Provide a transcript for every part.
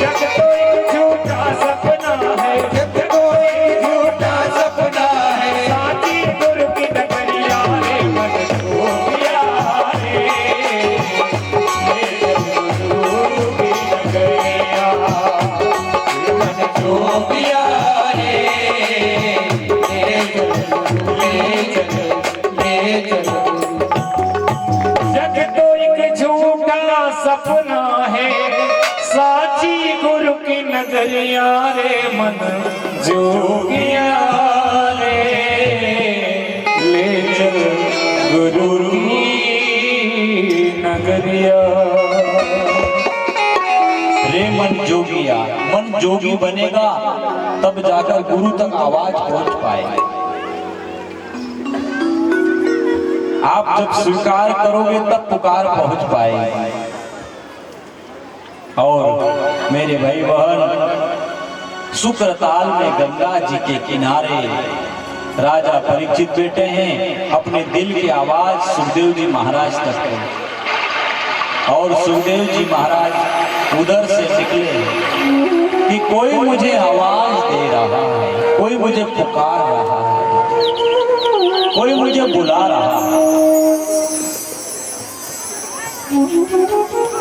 जग तो एक झूठा सपना है, जग तो एक झूठा सपना है, साची गुरु की नगरिया रे मन खो गया रे, गुरु की नगरिया मन खो गया रे, ले चल ले चल। जग तो एक झूठा सपना है, साची गुरु की नगरिया रे मन जोगिया रे, ले चल गुरु की नगरिया। रे मन जोगिया, मन जोगी बनेगा तब जाकर गुरु तक आवाज पहुंच पाएगी। आप जब स्वीकार करोगे तब पुकार पहुंच पाएगी। और मेरे भाई बहन, शुक्रताल में गंगा जी के किनारे राजा परीक्षित बैठे हैं, अपने दिल की आवाज सुखदेव जी महाराज तक पहुंची। और सुखदेव जी महाराज उधर से निकले कि कोई मुझे आवाज दे रहा है, कोई मुझे पुकार रहा है, कोई मुझे बुला रहा है।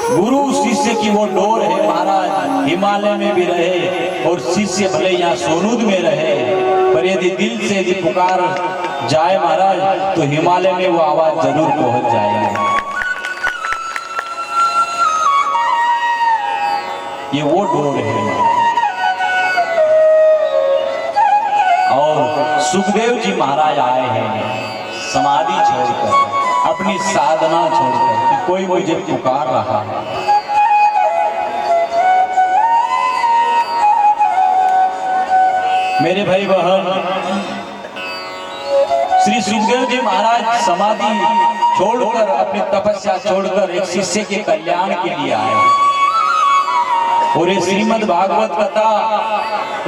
गुरु शिष्य की वो डोर है महाराज, हिमालय में भी रहे और शिष्य भले यहाँ सोनूद में रहे, पर यदि दिल से यदि पुकार जाए महाराज तो हिमालय में वो आवाज जरूर पहुंच जाएगी। ये वो डोर है। और सुखदेव जी महाराज आए हैं समाधि छोड़कर, अपनी साधना छोड़कर, कि कोई मुझे पुकार रहा है। मेरे भाई बहन, श्री सुखदेव जी महाराज समाधि छोड़कर, अपनी तपस्या छोड़कर एक शिष्य के कल्याण के लिए आए। और ये श्रीमद् भागवत कथा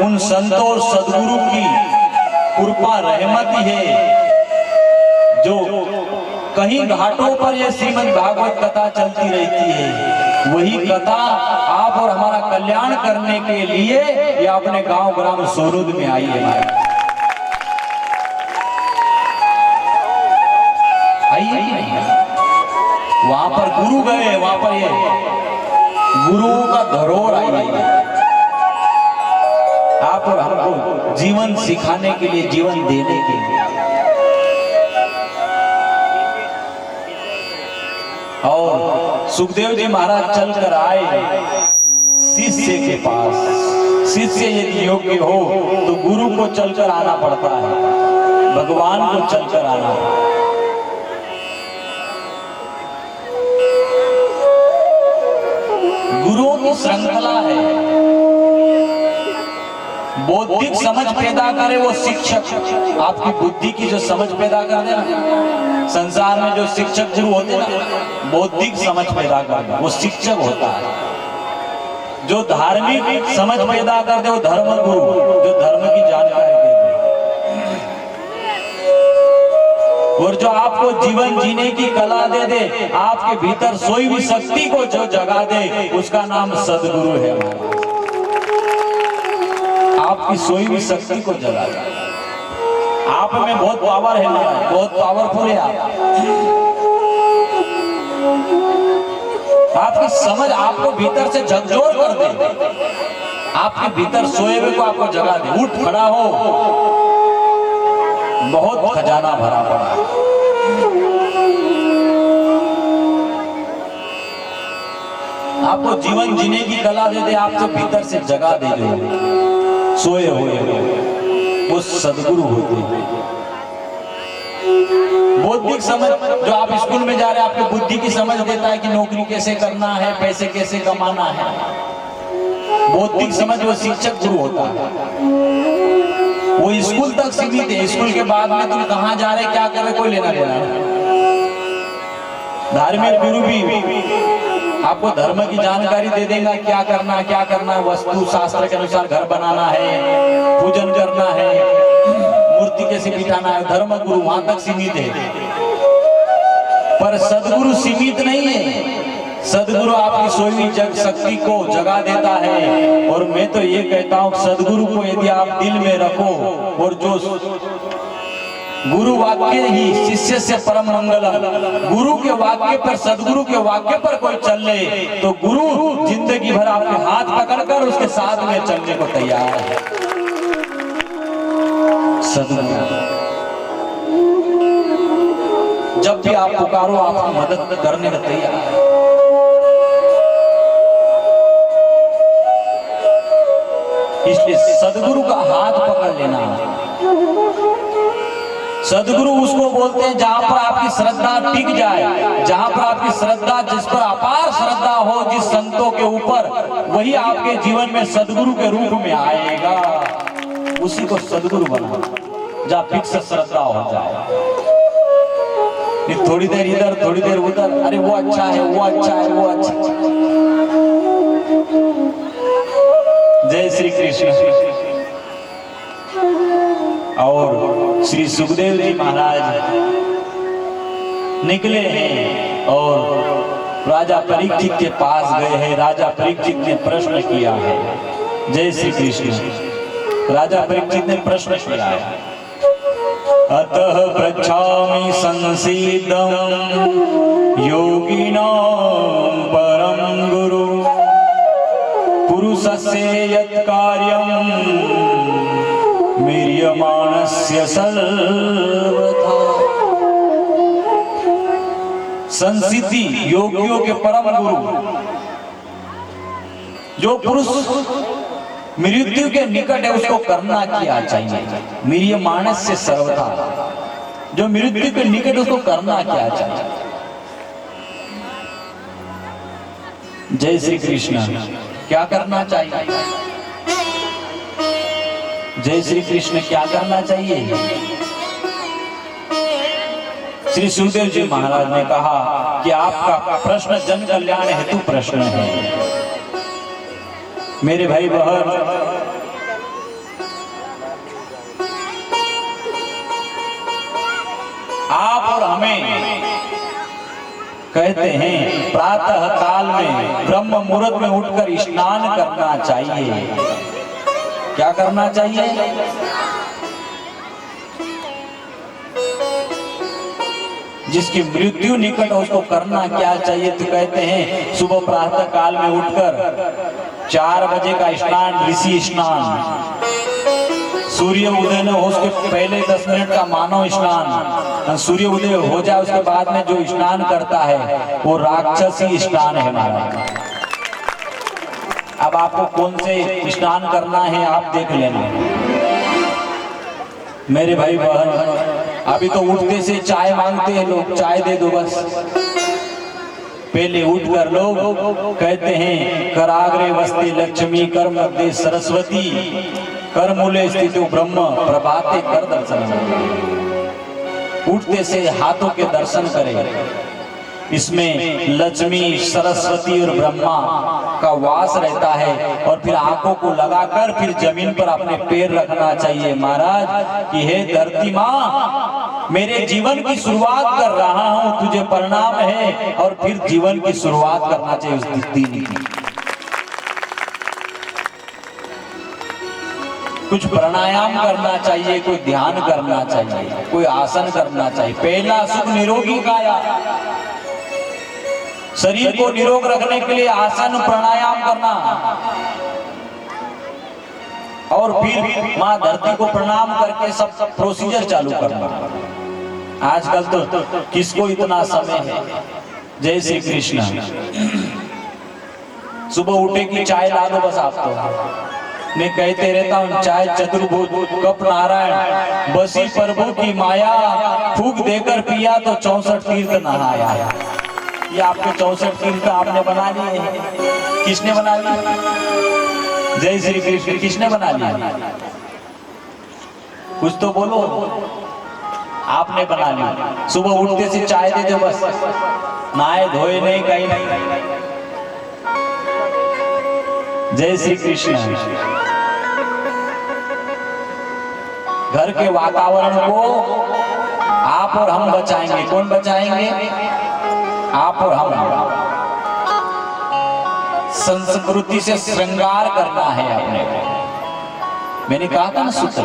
उन संतों सदगुरु की कृपा रहमत है, जो कहीं घाटों पर यह श्रीमद् भागवत कथा चलती रहती है। वही कथा आप और हमारा कल्याण करने के लिए ये अपने गांव ग्राम सोनूद में आई है। आइए कि नहीं? वहां पर गुरु गए, वहां पर ये गुरुओं का धरोहर आई है। आप और हमको जीवन सिखाने के लिए, जीवन देने के लिए। और सुखदेव जी महाराज चलकर आए शिष्य के पास। शिष्य यदि योग्य हो तो गुरु को चलकर आना पड़ता है, भगवान को चलकर आना। गुरुओं की श्रृंखला है। बौद्धिक समझ पैदा करे वो शिक्षक, आपकी बुद्धि की जो समझ पैदा कर दे ना, संसार में जो शिक्षक गुरु होते ना, बौद्धिक समझ पैदा कर दे वो शिक्षक होता है। जो धार्मिक समझ पैदा कर दे वो धर्म गुरु, जो धर्म की जानकारी दे दे। और जो आपको जीवन जीने की कला दे दे, आपके भीतर सोई हुई शक्ति को जो जगा दे, उसका नाम सदगुरु है। आपकी सोई हुई शक्ति को जगा दे। आप में बहुत पावर है, बहुत पावरफुल है आप। आपकी समझ आपको भीतर से झकझोर कर दे, आपके भीतर सोए हुए को आपको जगा दे। उठ खड़ा हो, बहुत खजाना भरा पड़ा। आपको जीवन जीने की कला दे दे, आपके भीतर से जगा दे। जो सोए हुए वो सदगुरु होते हैं। बौद्धिक समझ जो आप स्कूल में जा रहे हैं, आपकी बुद्धि की समझ देता है कि नौकरी कैसे करना है, पैसे कैसे कमाना है। बौद्धिक समझ वो शिक्षक गुरु होता है। वो स्कूल तक सीमित है, स्कूल के बाद में तुम कहाँ जा रहे, क्या कर रहे, कोई लेना देना। धार्मिक गुरु भी आपको धर्म की जानकारी दे देगा, क्या करना है, वस्तु शास्त्र के अनुसार घर बनाना है, पूजन करना है, मूर्ति कैसे बिठाना है। धर्म गुरु वहां तक सीमित है, पर सदगुरु सीमित नहीं है। सदगुरु आपकी सोई हुई जग शक्ति को जगा देता है। और मैं तो ये कहता हूँ सदगुरु को यदि आप दिल में रखो और जो गुरु वाक्य ही शिष्य से परम मंगलम, गुरु के वाक्य पर सदगुरु के वाक्य पर कोई चल ले तो गुरु जिंदगी भर आपके हाथ पकड़कर उसके साथ में चलने को तैयार है। सदगुरु जब भी आप पुकारो आपकी मदद करने को तैयार है। इसलिए सदगुरु का हाथ पकड़ लेना। सदगुरु उसको बोलते हैं जहां पर आपकी श्रद्धा टिक जाए, जहां पर आपकी श्रद्धा, जिस पर अपार श्रद्धा हो जिस संतों के ऊपर, वही आपके जीवन में सदगुरु के रूप में आएगा। उसी को सदगुरु बना जहां फिक्स श्रद्धा हो जाए। थोड़ी देर इधर थोड़ी देर उधर, अरे वो अच्छा है, वो अच्छा है, वो अच्छा है। जय श्री कृष्ण। और श्री सुखदेव जी महाराज निकले हैं और राजा परीक्षित के पास गए हैं। राजा परीक्षित ने प्रश्न किया है। जय श्री कृष्ण। राजा परीक्षित ने प्रश्न किया है, अतः पृच्छामि संसीदं योगिनां परं गुरु पुरुषस्य यत् कार्यं मीर्यमाणस्य सर्वथा। संसिद्धि योगियों के परम गुरु, जो पुरुष मृत्यु के निकट है उसको करना क्या चाहिए। मीर्यमाणस्य सर्वथा, जो मृत्यु के निकट उसको करना क्या चाहिए। जय श्री कृष्ण। क्या करना चाहिए। जय श्री कृष्ण। क्या करना चाहिए। श्री सुखदेव जी महाराज ने कहा कि आपका प्रश्न जन कल्याण हेतु प्रश्न है। मेरे भाई बहन, आप और हमें कहते हैं प्रातः काल में ब्रह्म मुहूर्त में उठकर स्नान करना चाहिए। क्या करना चाहिए। जिसकी मृत्यु निकट हो उसको करना क्या चाहिए। तो कहते हैं सुबह प्रातः काल में उठकर 4 बजे का स्नान, ऋषि स्नान, सूर्य उदय न हो उसके पहले 10 मिनट का मानव स्नान, सूर्य उदय हो जाए उसके बाद में जो स्नान करता है वो राक्षसी स्नान है महाराज। अब आपको कौन से स्नान करना है आप देख लेना। मेरे भाई बहन, अभी तो उठते से चाय मांगते हैं लोग, चाय दे दो बस। पहले उठकर लोग कहते हैं कराग्रे वस्ति लक्ष्मी, कर मध्य सरस्वती, कर मूले स्थितो ब्रह्म, प्रभाते कर दर्शन। उठते से हाथों के दर्शन करें। इसमें लक्ष्मी, सरस्वती और ब्रह्मा का वास रहता है। और फिर आंखों को लगाकर फिर जमीन पर अपने पैर रखना चाहिए महाराज कि हे धरती माँ, मेरे जीवन की शुरुआत कर रहा हूं, तुझे प्रणाम है। और फिर जीवन की शुरुआत करना चाहिए उस दिन की। कुछ प्राणायाम करना चाहिए, कोई ध्यान करना चाहिए, कोई आसन करना चाहिए। पहला सुख निरोगी काया, शरीर को निरोग रखने के लिए आसन प्राणायाम करना। और फिर माँ धरती को प्रणाम करके सब प्रोसीजर चालू करना। आजकल तो किसको इतना समय है। जय श्री कृष्ण। सुबह उठे की चाय ला दो बस। आपको मैं कहते रहता हूँ चाय चतुर्भुज कप नारायण, बसी प्रभु की माया, फूक देकर पिया तो 64 तीर्थ नहाया। ये आपके 64 तीर्थ आपने बना लिए। किसने बना लिया। जय श्री कृष्ण। किसने बना लिया। कुछ तो बोलो। आपने बना लिया। सुबह उठते से चाय दे दो बस, नहाए धोए नहीं, कहीं नहीं। जय श्री कृष्ण। घर के वातावरण को आप और हम बचाएंगे। कौन बचाएंगे। आप और हम। संस्कृति से श्रृंगार करना है अपने को। मैंने कहा था ना सूत्र,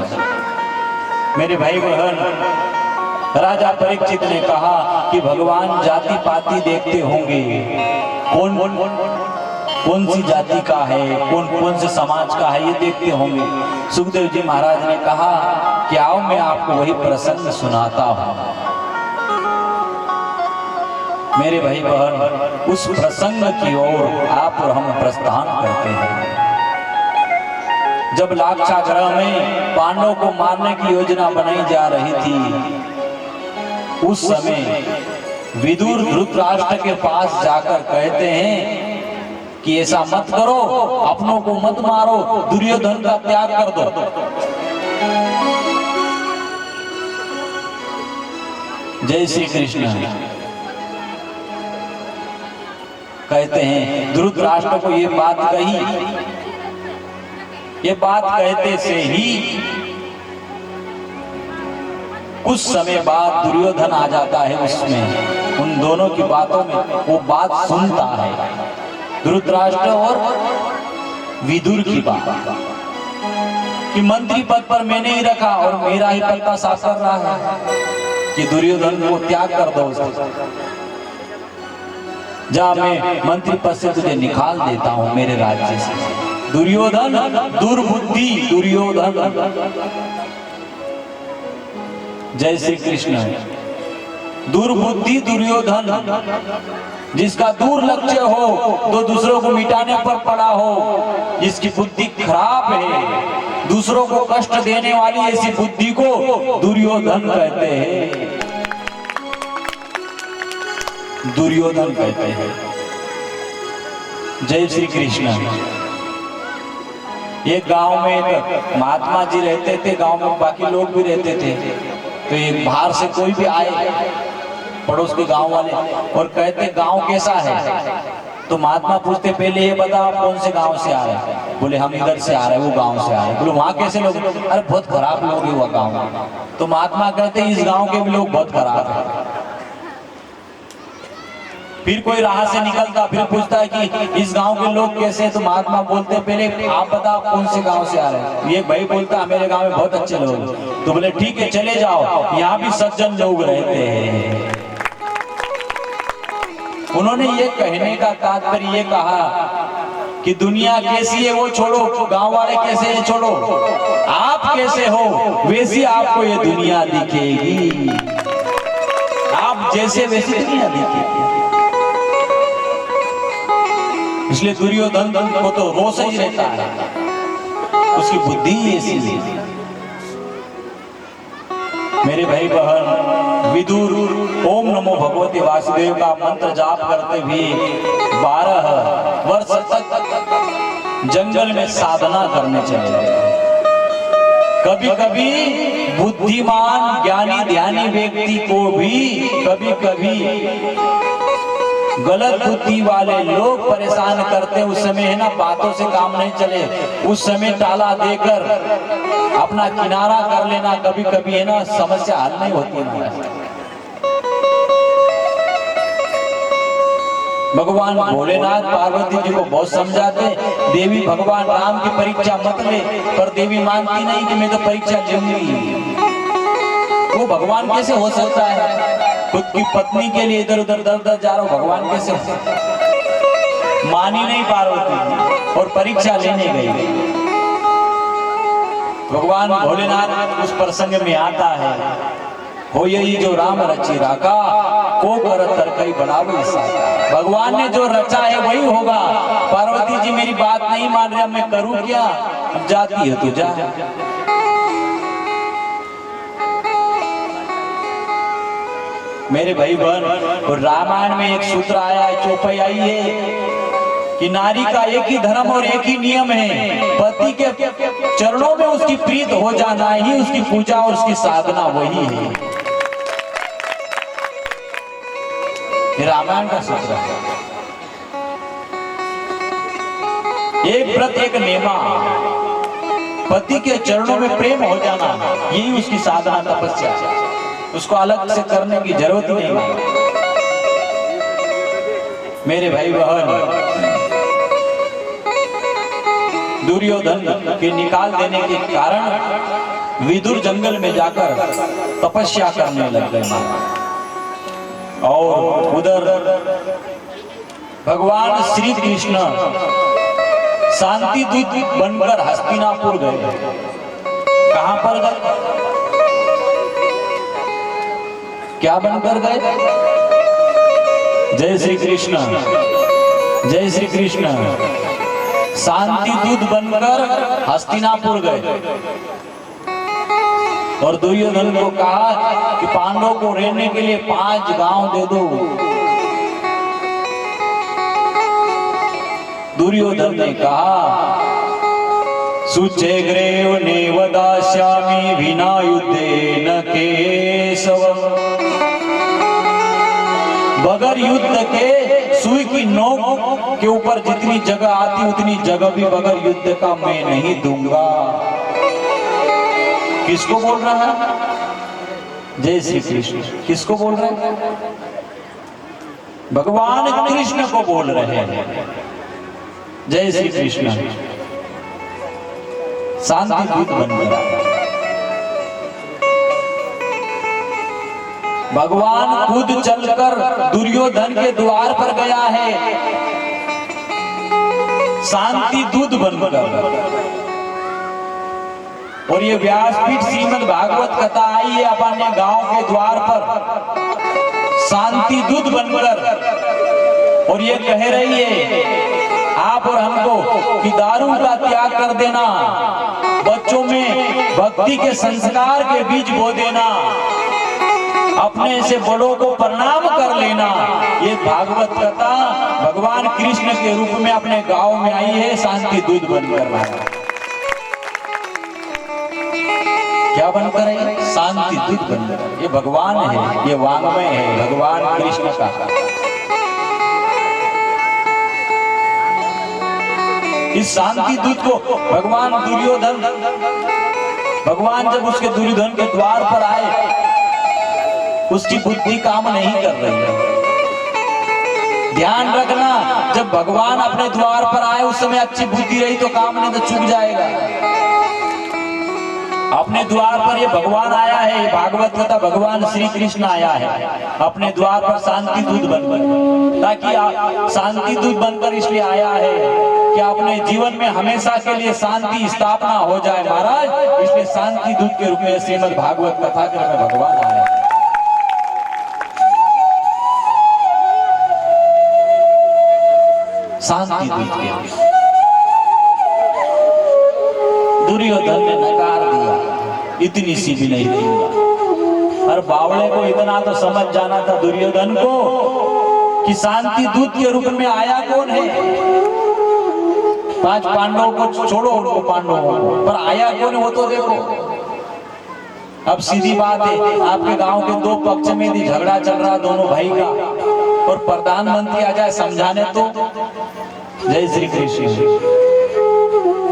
मेरे भाई बहन, राजा परीक्षित ने कहा कि भगवान जाति पाति देखते होंगे, कौन सी जाति का है, कौन से समाज का है, ये देखते होंगे। सुखदेव जी महाराज ने कहा कि आओ मैं आपको वही प्रसंग सुनाता हूं। मेरे भाई बहन, उस प्रसंग की ओर आप और हम प्रस्थान करते हैं। जब लाक्षागृह में पांडवों को मारने की योजना बनाई जा रही थी, उस समय विदुर धृतराष्ट्र के पास जाकर कहते हैं कि ऐसा मत करो, अपनों को मत मारो, दुर्योधन का त्याग कर दो। जय श्री कृष्ण। कहते हैं धृतराष्ट्र को ये बात कही, ये बात कहते से ही कुछ समय बाद दुर्योधन आ जाता है उसमें, उन दोनों की बातों में वो बात सुनता है, धृतराष्ट्र और विदुर की बात, कि मंत्री पद पर मैंने ही रखा और मेरा ही पद का साफ कर रहा है कि दुर्योधन को त्याग कर दो, जा मैं मंत्री पद से तुझे निकाल देता हूं मेरे राज्य से। दुर्योधन, दुर्बुद्धि दुर्योधन। जय श्री कृष्ण। दुर्बुद्धि दुर्योधन, जिसका दूर लक्ष्य हो तो दूसरों को मिटाने पर पड़ा हो, जिसकी बुद्धि खराब है, दूसरों को कष्ट देने वाली ऐसी बुद्धि को दुर्योधन कहते हैं, दुर्योधन कहते हैं। जय श्री कृष्ण। एक गांव में एक महात्मा जी रहते थे, गांव में बाकी लोग भी रहते थे। तो एक बाहर से कोई भी आए पड़ोस के गांव वाले और कहते गांव कैसा है, तो महात्मा पूछते पहले ये बता आप कौन से गांव से आ रहे हैं। बोले हम इधर से आ रहे हैं, वो गांव से आ रहे हैं। बोले वहाँ कैसे लोग, अरे बहुत खराब लोग है वो गाँव। तो महात्मा कहते इस गाँव के भी लोग बहुत खराब है। फिर कोई राह से निकलता, फिर पूछता है कि इस गांव के लोग कैसे, तो महात्मा बोलते पहले आप बताओ कौन से गांव से आ रहे हैं। ये भाई बोलता मेरे गांव में बहुत अच्छे लोग। तो बोले ठीक है चले जाओ, यहाँ भी सज्जन लोग रहते हैं। उन्होंने ये कहने का तात्पर्य ये कहा कि दुनिया कैसी है वो छोड़ो, गांव वाले कैसे है छोड़ो, आप कैसे हो वैसी आपको ये दुनिया दिखेगी, आप जैसे वैसी दुनिया दिखेगी। इसलिए दुर्योधन को तो रोष ही रहता है, उसकी बुद्धि ऐसी है। मेरे भाई बहन, विदुर ओम नमो भगवते वासुदेव का मंत्र जाप करते हुए 12 वर्ष तक जंगल में साधना करने चले। कभी कभी बुद्धिमान ज्ञानी ध्यानी व्यक्ति को भी कभी कभी गलत बुद्धि वाले लोग परेशान करते हैं। उस समय है ना बातों से काम नहीं चले, उस समय टाला देकर अपना किनारा कर लेना, कभी कभी है ना समस्या हल नहीं होती ना। भगवान भोलेनाथ पार्वती जी को बहुत समझाते, देवी भगवान राम की परीक्षा मत ले, पर देवी मानती नहीं कि मैं तो परीक्षा लूंगी। वो भगवान कैसे हो सकता है, खुद की पत्नी के लिए इधर उधर दर दर जा रहा हूं, भगवान कैसे हो सकता है। मानी नहीं पार्वती और परीक्षा लेने गई। भगवान भोलेनाथ उस प्रसंग में आता है, हो यही जो राम रची राका को कर तरकई बनावे साका। भगवान ने जो रचा है वही होगा। पार्वती जी मेरी बात नहीं मान रहे, मैं करूं क्या, अब जाती है तो जा। मेरे भाई बहन, और रामायण में एक सूत्र आया है, चौपाई आई है कि नारी का एक ही धर्म और एक ही नियम है, पति के चरणों में उसकी प्रीत हो जाना ही उसकी पूजा और उसकी साधना वही है। ये रामायण का सूत्र है। एक व्रत एक नेमा, पति के चरणों में प्रेम हो जाना यही उसकी साधना तपस्या है, उसको अलग से करने की जरूरत ही नहीं है। मेरे भाई बहन, दुर्योधन के निकाल देने के कारण विदुर जंगल में जाकर तपस्या करने लग गए महाराज। और उधर भगवान श्री कृष्ण शांति दूत बनकर हस्तिनापुर गए। कहां पर गए? क्या बनकर गए? जय श्री कृष्ण, जय श्री कृष्ण। शांति दूत बनकर हस्तिनापुर गए और दुर्योधन को कहा कि पांडवों को रहने के लिए 5 गांव दे दो। दुर्योधन ने कहा सुचेग्रेव नेव दास्यामि विना युद्धेन केशव। बगैर युद्ध के सुई की नोक के ऊपर जितनी जगह आती उतनी जगह भी बगैर युद्ध का मैं नहीं दूंगा। किसको बोल रहा है? जय श्री कृष्ण। किसको बोल रहे हैं? भगवान कृष्ण को बोल रहे हैं। जय श्री कृष्ण। शांति दूत बन गया। भगवान खुद चलकर दुर्योधन के द्वार पर गया है, शांति दूत बनकर। और ये व्यासपीठ श्रीमद् भागवत कथा आई है अपने गांव के द्वार पर शांति दूत बनकर, और ये कह रही है आप और हमको कि दारू का त्याग कर देना, बच्चों में भक्ति के संस्कार के बीज बो देना, अपने से बड़ों को प्रणाम कर लेना। ये भागवत कथा भगवान कृष्ण के रूप में अपने गांव में आई है, शांति दूत बनकर। क्या बनकर है? शांति दूत बनकर। ये भगवान है, ये वांग्मय है भगवान कृष्ण का। इस शांति दूत को भगवान दुर्योधन, भगवान जब उसके दुर्योधन के द्वार पर आए, उसकी बुद्धि काम नहीं कर रही है। ध्यान रखना, जब भगवान अपने द्वार पर आए उस समय अच्छी बुद्धि रही तो काम नहीं तो चूक जाएगा। अपने द्वार पर ये भगवान आया है, भागवत कथा भगवान श्री कृष्ण आया है अपने द्वार पर शांति दूत बनकर, ताकि शांति दूत बनकर इसलिए आया है कि अपने जीवन में हमेशा के लिए शांति स्थापना हो जाए महाराज। इसलिए शांति दूत के रूप में श्रीमद् भागवत कथा के रूप में भगवान आया। शांति दूत के दुर्योधन ने नकार दिया, इतनी सी भी नहीं दूंगा। और बावड़े को इतना तो समझ जाना था दुर्योधन को कि शांति दूत के रूप में आया कौन है। 5 पांडवों को छोड़ो, उनको पांडवों को, पर आया कौन है वो तो देखो। अब सीधी बात है, आपके गांव के 2 पक्ष में भी झगड़ा चल रहा दोनों भाई का, और प्रधानमंत्री आ जाए समझाने तो। जय श्री कृष्ण,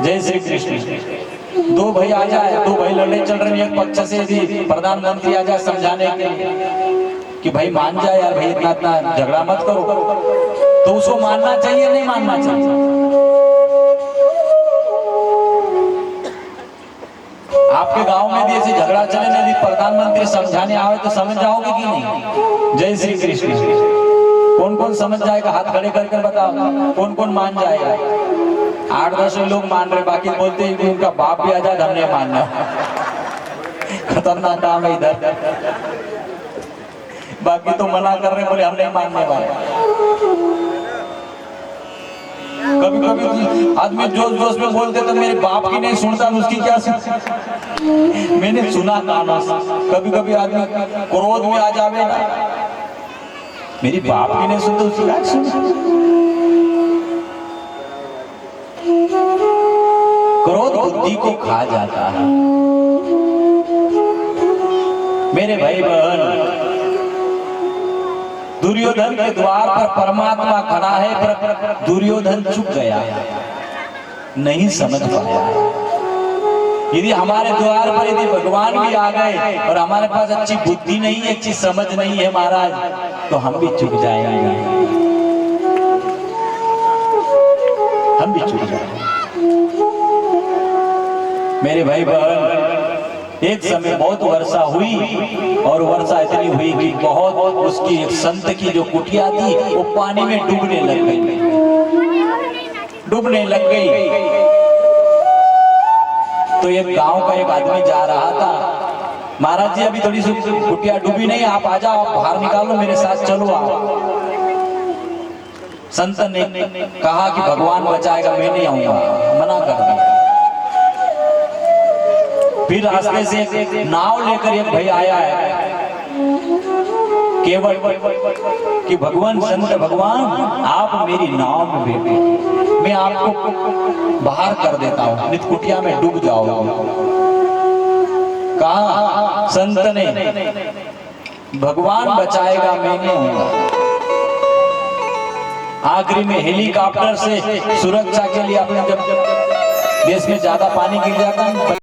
जय श्री कृष्ण। 2 भाई आ जाए, 2 भाई लड़ने चल रहे हैं, एक पक्ष से भी प्रधानमंत्री आ जाए समझाने के लिए कि भाई मान जाए यार, भाई इतना इतना झगड़ा मत करो, तो उसको मानना चाहिए नहीं मानना चाहिए? आपके गांव में भी ऐसे झगड़ा चले, यदि प्रधानमंत्री समझाने आवे तो समझ जाओगे कि नहीं? जय श्री कृष्ण। कौन कौन समझ जाएगा? हाथ खड़े करके बताओ, कौन कौन मान जाएगा? 8-10 लोग मान रहे, बाकी बोलते हैं कि उनका बाप भी आ जाए हमने मानना। खतरनाक काम है इधर। बाकी तो मना कर रहे, बोले हम नहीं मानने वाले। कभी कभी आदमी जोश जोश में बोलते तो मेरे बाप की नहीं सुनता, उसकी क्या सुन। मैंने सुना कानों से, कभी कभी आदमी क्रोध में आ जावे ना, मेरी बाप की नहीं सुनता उसकी क्या सुन। क्रोध बुद्धि को खा जाता है। मेरे भाई बहन, दुर्योधन के द्वार पर परमात्मा खड़ा है, पर दुर्योधन चुप गया, नहीं समझ पाया। यदि हमारे द्वार पर यदि भगवान भी आ गए और हमारे पास अच्छी बुद्धि नहीं है, अच्छी समझ नहीं है महाराज, तो हम भी चुप जाएंगे, हम भी चुप जाएंगे। मेरे भाई बहन, एक समय बहुत वर्षा हुई और वर्षा इतनी हुई कि बहुत उसकी एक संत की जो कुटिया थी वो पानी में डूबने लग गई, डूबने लग गई। तो एक गांव का एक आदमी जा रहा था, महाराज जी अभी थोड़ी सी कुटिया डूबी नहीं, आप आ जाओ, आप बाहर निकालो, मेरे साथ चलो आप। संत ने कहा कि भगवान बचाएगा, मैं नहीं आऊंगा, मना कर दिया। फिर रास्ते से एक नाव लेकर एक भाई आया है, केवल कि भगवान संत भगवान आप मेरी नाव में बैठे, मैं आपको बाहर कर देता हूँ, नित कुटिया में डूब जाओगे। कहा संत ने भगवान बचाएगा, मैं नहीं आऊंगा। आखिरी में हेलीकॉप्टर से सुरक्षा के लिए अपने जब देश में ज्यादा पानी गिर जाता है